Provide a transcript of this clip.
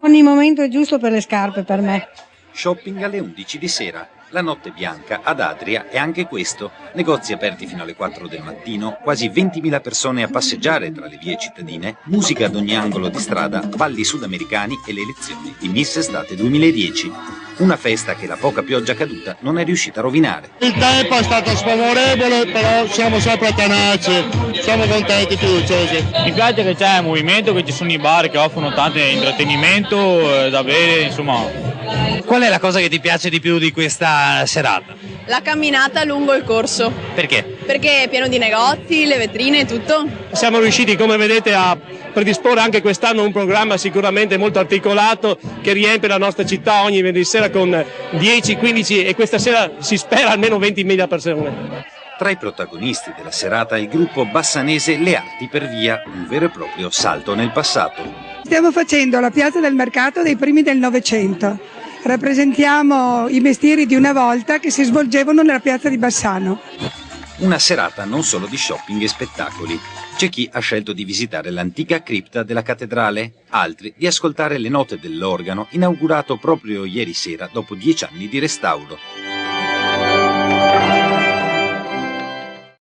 Ogni momento è giusto per le scarpe per me. Shopping alle 11 di sera. La notte bianca ad Adria è anche questo. Negozi aperti fino alle 4 del mattino, quasi 20.000 persone a passeggiare tra le vie cittadine, musica ad ogni angolo di strada, balli sudamericani e le elezioni di Miss Estate 2010. Una festa che la poca pioggia caduta non è riuscita a rovinare. Il tempo è stato sfavorevole, però siamo sempre tenaci, siamo contenti, fiduciosi. Mi piace che c'è movimento, che ci sono i bar che offrono tanto intrattenimento da bere, insomma. Qual è la cosa che ti piace di più di questa serata? La camminata lungo il corso. Perché? Perché è pieno di negozi, le vetrine e tutto. Siamo riusciti, come vedete, a predisporre anche quest'anno un programma sicuramente molto articolato che riempie la nostra città ogni venerdì sera con 10, 15 e questa sera si spera almeno 20.000 persone. Tra i protagonisti della serata il gruppo bassanese Le Arti per Via, un vero e proprio salto nel passato. Stiamo facendo la piazza del mercato dei primi del Novecento. Rappresentiamo i mestieri di una volta che si svolgevano nella piazza di Bassano. Una serata non solo di shopping e spettacoli. C'è chi ha scelto di visitare l'antica cripta della cattedrale, altri di ascoltare le note dell'organo inaugurato proprio ieri sera dopo 10 anni di restauro.